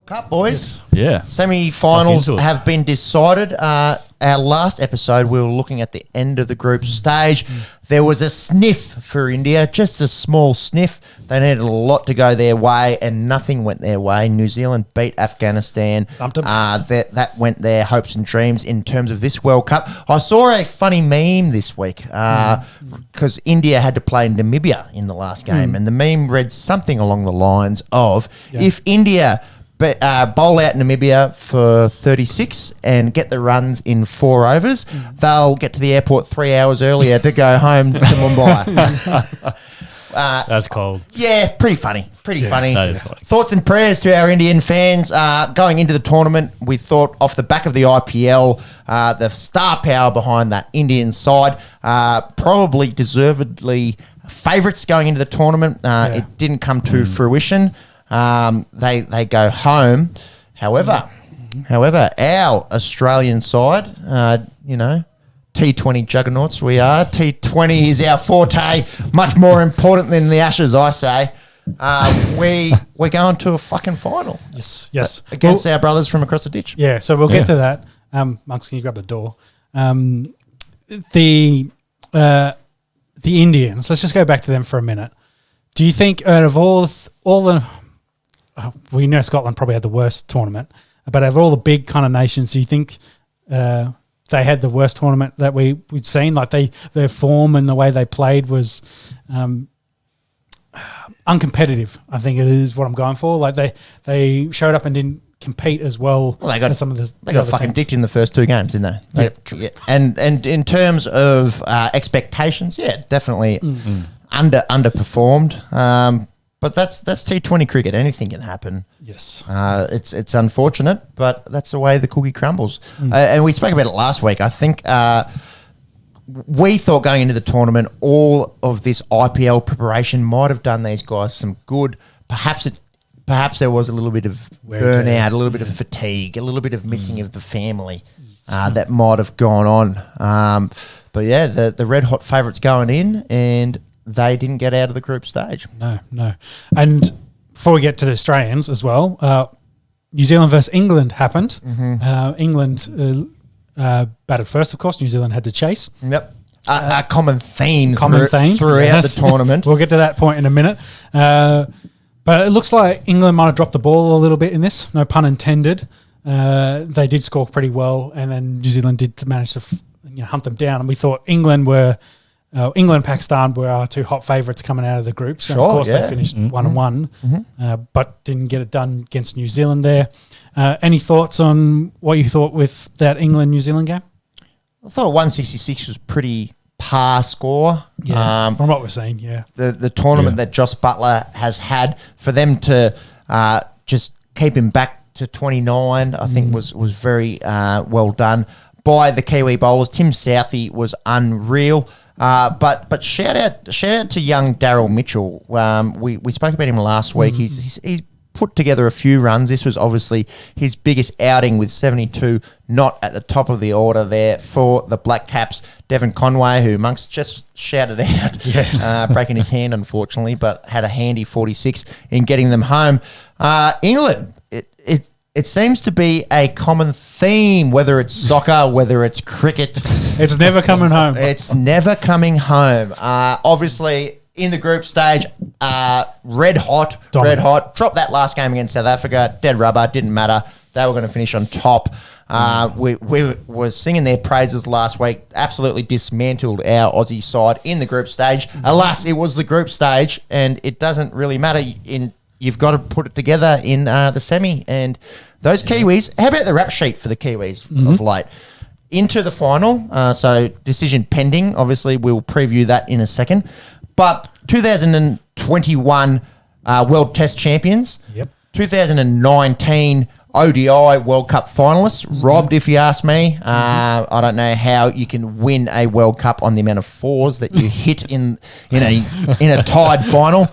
Cup, boys. Yeah. Semi-finals Stuck into it. have been decided. Our last episode, we were looking at the end of the group stage. There was a sniff for India, just a small sniff. They needed a lot to go their way, and nothing went their way. New Zealand beat Afghanistan. Thumped 'em. That went their hopes and dreams in terms of this World Cup. I saw a funny meme this week because India had to play Namibia in the last game, and the meme read something along the lines of, if India bowl out Namibia for 36 and get the runs in 4 overs, they'll get to the airport 3 hours earlier to go home to Mumbai. That's cold. Yeah, pretty funny. Pretty funny. that is funny. Thoughts and prayers to our Indian fans. Going into the tournament, we thought off the back of the IPL, the star power behind that Indian side, probably deservedly favourites going into the tournament. It didn't come to fruition. They go home. However, our Australian side, T20 juggernauts we are. T20 is our forte, much more important than the Ashes, I say. We're going to a fucking final. Yes. Against our brothers from across the ditch. Yeah, so we'll get to that. Monks, can you grab the door? The Indians, let's just go back to them for a minute. Do you think out of all the we know Scotland probably had the worst tournament, but out of all the big kind of nations, do you think they had the worst tournament that we'd seen? Like their form and the way they played was uncompetitive, I think it is what I'm going for. Like they showed up and didn't compete as well as some of the They got fucking dicked in the first 2 games, didn't they? Yeah. And in terms of expectations, definitely underperformed. But that's T20 cricket. Anything can happen. Yes. It's unfortunate, but that's the way the cookie crumbles. And we spoke about it last week. I think we thought going into the tournament, all of this IPL preparation might have done these guys some good. Perhaps there was a little bit of burnout, a little bit of fatigue, a little bit of missing of the family that might have gone on. But yeah, the red hot favourites going in, and they didn't get out of the group stage. No. And before we get to the Australians as well, New Zealand versus England happened. England batted first, of course. New Zealand had to chase. Yep. A common theme throughout the tournament. We'll get to that point in a minute. But it looks like England might have dropped the ball a little bit in this, no pun intended. They did score pretty well, and then New Zealand did manage to hunt them down. And we thought England and Pakistan were our 2 hot favourites coming out of the groups. Sure, and of course, they finished 1-1, but didn't get it done against New Zealand there. Any thoughts on what you thought with that England-New Zealand game? I thought 166 was pretty par score. Yeah, from what we're seeing, yeah. The tournament that Joss Butler has had, for them to just keep him back to 29, I think was very well done by the Kiwi bowlers. Tim Southee was unreal. But shout out to young Daryl Mitchell. We spoke about him last week. He's put together a few runs. This was obviously his biggest outing with 72, not at the top of the order there for the Black Caps. Devon Conway, who Monks just shouted out, breaking his hand unfortunately, but had a handy 46 in getting them home. England, it seems to be a common theme, whether it's soccer, whether it's cricket. It's never coming home. It's never coming home. Obviously, in the group stage, red hot. Dropped that last game against South Africa. Dead rubber, didn't matter. They were going to finish on top. We were singing their praises last week. Absolutely dismantled our Aussie side in the group stage. Alas, it was the group stage, and it doesn't really matter. You've got to put it together in the semi. And those Kiwis, how about the rap sheet for the Kiwis of late? Into the final, so decision pending. Obviously, we'll preview that in a second. But 2021 World Test champions. Yep. 2019 ODI World Cup finalists. Robbed, if you ask me. I don't know how you can win a World Cup on the amount of 4s that you hit in a tied final.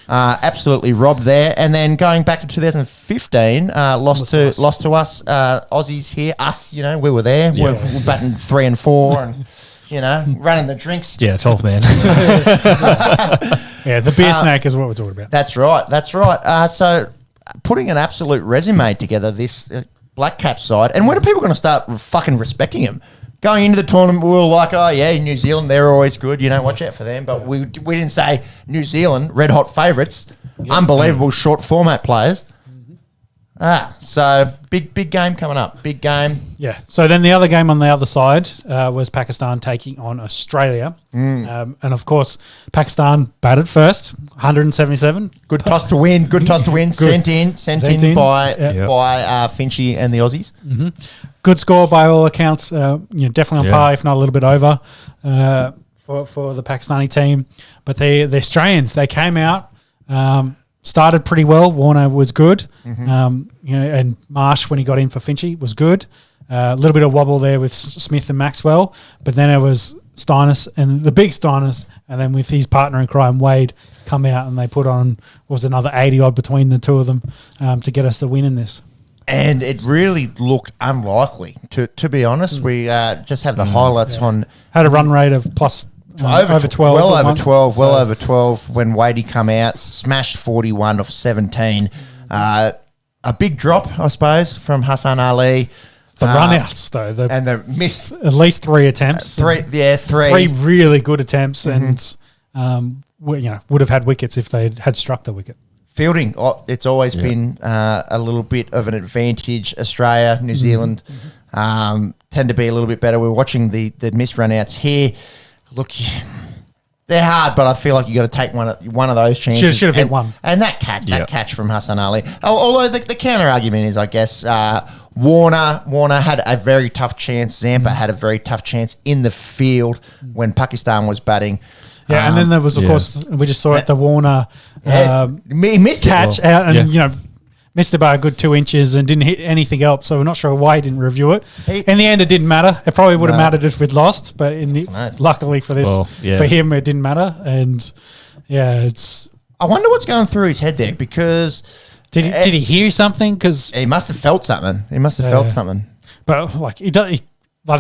Absolutely robbed there. And then going back to 2015, lost to us, Aussies here. Us, we were there. We're batting 3 and 4 and, running the drinks. Yeah, 12th man. Yeah, the beer snack is what we're talking about. That's right. So putting an absolute resume together, this Black Cap side. And when are people going to start fucking respecting him? Going into the tournament, we were like, oh, yeah, New Zealand, they're always good. You know, watch out for them. But we didn't say New Zealand, red-hot favourites, unbelievable short format players. So big game coming up. Big game. Yeah. So then the other game on the other side was Pakistan taking on Australia. And, of course, Pakistan batted first, 177. Good toss to win. Sent in by Finchy and the Aussies. Mm-hmm. Good score by all accounts. Definitely on par, if not a little bit over for the Pakistani team. But the Australians, they came out, started pretty well. Warner was good. And Marsh, when he got in for Finchy, was good. A little bit of wobble there with Smith and Maxwell. But then it was Steiners and the big Steiners. And then with his partner in crime, Wade, come out and they put on, was another 80-odd between the two of them to get us the win in this. And it really looked unlikely, to be honest. We just have the highlights on. Had a run rate of plus over 12. Well over 12 when Wadey come out, smashed 41 off 17. A big drop, I suppose, from Hassan Ali. The run-outs, though. And the miss. At least 3 attempts. Three. 3 really good attempts and would have had wickets if they had struck the wicket. Fielding, it's always been a little bit of an advantage. Australia, New Zealand tend to be a little bit better. We're watching the missed run-outs here. Look, they're hard, but I feel like you got to take one of those chances. Should have hit one. And that catch from Hassan Ali. Although the counter argument is, I guess, Warner had a very tough chance. Zampa had a very tough chance in the field when Pakistan was batting. Yeah, and then there was, of course, we just saw it, the Warner he missed catch out and, missed it by a good 2 inches and didn't hit anything else, so we're not sure why he didn't review it. In the end, it didn't matter. It probably would have mattered if we'd lost, but luckily for this, for him, it didn't matter. And, it's... I wonder what's going through his head there because... Did he hear something? Because he must have felt something. But,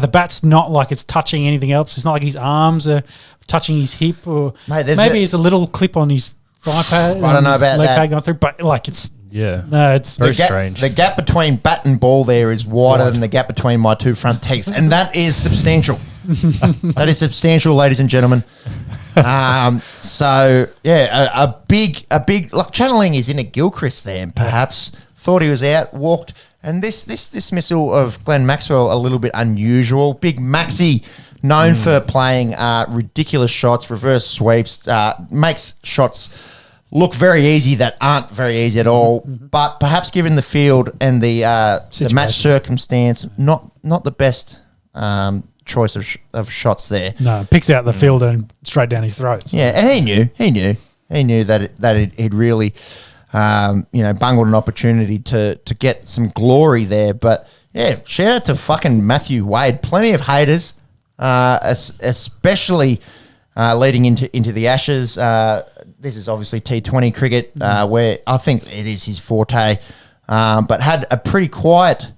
the bat's not like it's touching anything else. It's not like his arms are touching his hip or maybe it's a little clip on his thigh pad. I don't know about leg that. pad going through, but it's it's very strange. The gap between bat and ball there is wider than the gap between my 2 front teeth, and that is substantial. That is substantial, ladies and gentlemen. A big like channeling his inner Gilchrist there, perhaps thought he was out, walked. And this dismissal of Glenn Maxwell a little bit unusual. Big Maxi, known for playing ridiculous shots, reverse sweeps, makes shots look very easy that aren't very easy at all. But perhaps given the field and the match circumstance, not the best choice of shots there. No, picks out the field and straight down his throat. So. Yeah, and he knew that he'd really. Bungled an opportunity to get some glory there. But, shout out to fucking Matthew Wade. Plenty of haters, especially leading into the Ashes. This is obviously T20 cricket, where I think it is his forte, but had a pretty quiet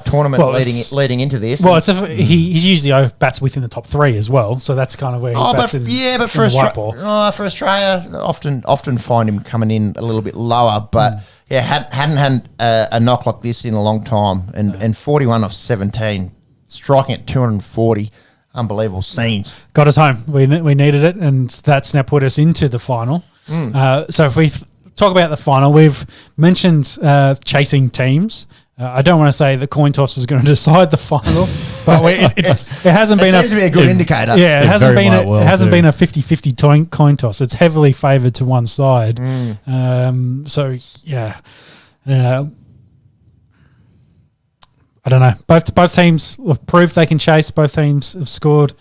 tournament leading into this. Well, he's usually bats within the top 3 as well, so that's kind of where he bats but for Australia, often find him coming in a little bit lower. But hadn't had a knock like this in a long time, and 41 off 17, striking at 240. Unbelievable scenes. Got us home. We needed it, and that's now put us into the final. So if we talk about the final, we've mentioned chasing teams. I don't want to say the coin toss is going to decide the final, but it hasn't been seems to be a good indicator. Yeah, it hasn't been a 50-50 coin toss. It's heavily favoured to one side. I don't know. Both teams have proved they can chase. Both teams have scored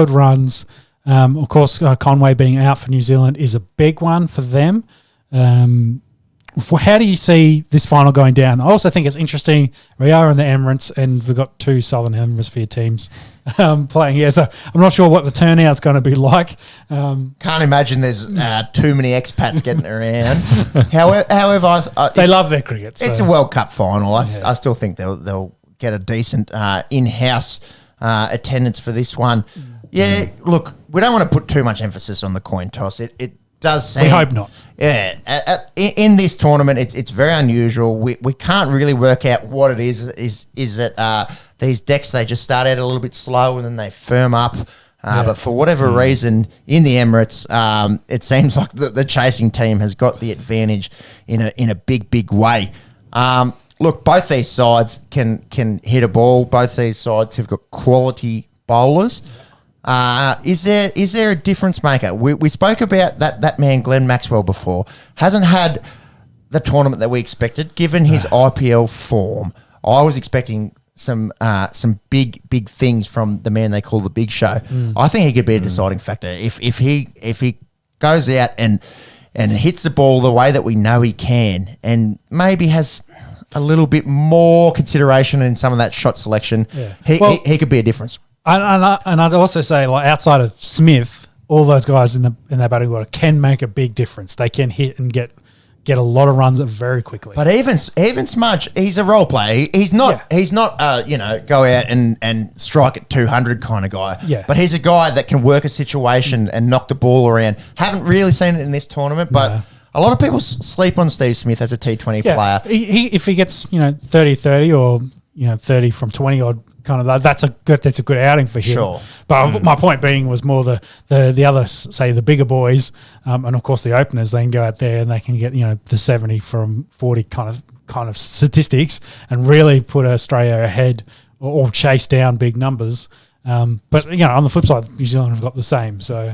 runs. Of course, Conway being out for New Zealand is a big one for them. How do you see this final going down? I also think it's interesting. We are in the Emirates, and we've got 2 Southern Hemisphere teams playing here. So I'm not sure what the turnout's going to be like. Can't imagine there's too many expats getting around. However, they love their cricket. So. It's a World Cup final. I still think they'll get a decent in-house attendance for this one. Yeah, look, we don't want to put too much emphasis on the coin toss. does seem. We hope not. Yeah, in this tournament, it's very unusual. We can't really work out what it is. Is it these decks, they just start out a little bit slow and then they firm up. But for whatever reason, in the Emirates, it seems like the chasing team has got the advantage in a big way. Look, both these sides can hit a ball. Both these sides have got quality bowlers. Is there a difference maker? We spoke about that man Glenn Maxwell before. Hasn't had the tournament that we expected, given his IPL form. I was expecting some big things from the man they call the Big Show. I think he could be a deciding factor if he goes out and hits the ball the way that we know he can, and maybe has a little bit more consideration in some of that shot selection. He could be a difference. And I'd also say, like, outside of Smith, all those guys in their batting order can make a big difference. They can hit and get a lot of runs very quickly. But even Smudge, he's a role player. He's not go out and strike at 200 kind of guy. Yeah. But he's a guy that can work a situation and knock the ball around. Haven't really seen it in this tournament, but a lot of people sleep on Steve Smith as a T20 player. If he gets 30-30 or 30 from 20 odd, kind of that's a good outing for him. Sure. But my point being was more the other, say, the bigger boys, and of course the openers, they can go out there and they can get the 70 from 40 kind of statistics and really put Australia ahead or chase down big numbers. But on the flip side, New Zealand have got the same. So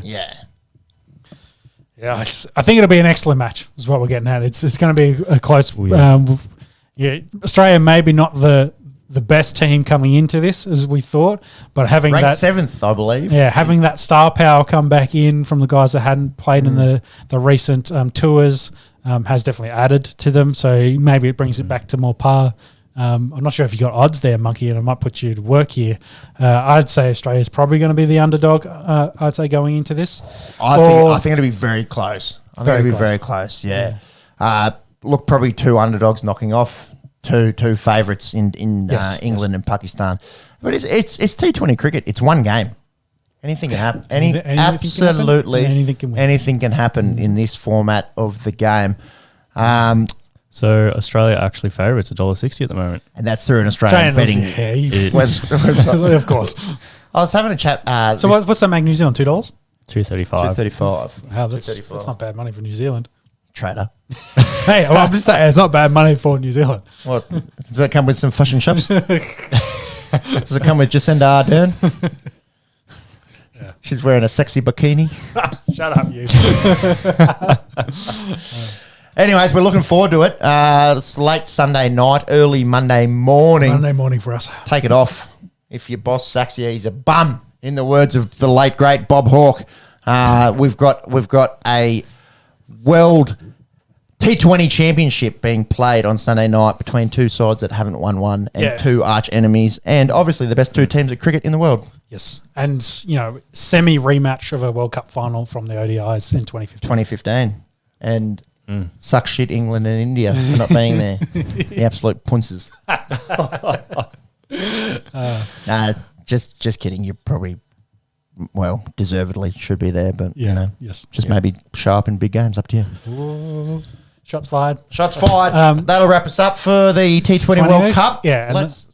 I think it'll be an excellent match. Is what we're getting at. It's going to be a close. Australia maybe not the best team coming into this as we thought, but having ranked that 7th, I believe. Yeah, having that star power come back in from the guys that hadn't played in the recent tours has definitely added to them. So maybe it brings it back to more par. I'm not sure if you got odds there, Monkey, and I might put you to work here. I'd say Australia's probably going to be the underdog. I'd say going into this. I think it'll be very close. Very close. Yeah. Look, probably 2 underdogs knocking off two favourites in England and Pakistan. But it's T20 cricket. It's one game. Anything can happen. Absolutely anything can happen in this format of the game. So Australia actually favourites $1.60 at the moment, and that's through an Australian betting website. Of course. I was having a chat. So what's that make New Zealand? $2? $2.35. Wow, that's not bad money for New Zealand. Trader. Hey, I'm just saying it's not bad money for New Zealand. What does that come with? Some fashion shops? Does it come with Jacinda Ardern? Yeah. She's wearing a sexy bikini. Shut up, you. Anyways, we're looking forward to it. It's late Sunday night, early Monday morning. Monday morning for us. Take it off. If your boss sacks you, he's a bum. In the words of the late great Bob Hawke, we've got a World T20 Championship being played on Sunday night between two sides that haven't won one and two arch enemies, and obviously the best two teams of cricket in the world. Yes, and semi rematch of a World Cup final from the ODIs in 2015. And suck shit England and India for not being there. The absolute punces. Just kidding. You're probably, deservedly should be there, but maybe show up in big games. Up to you. Ooh. Shots fired. That'll wrap us up for the T20 World Cup. Yeah,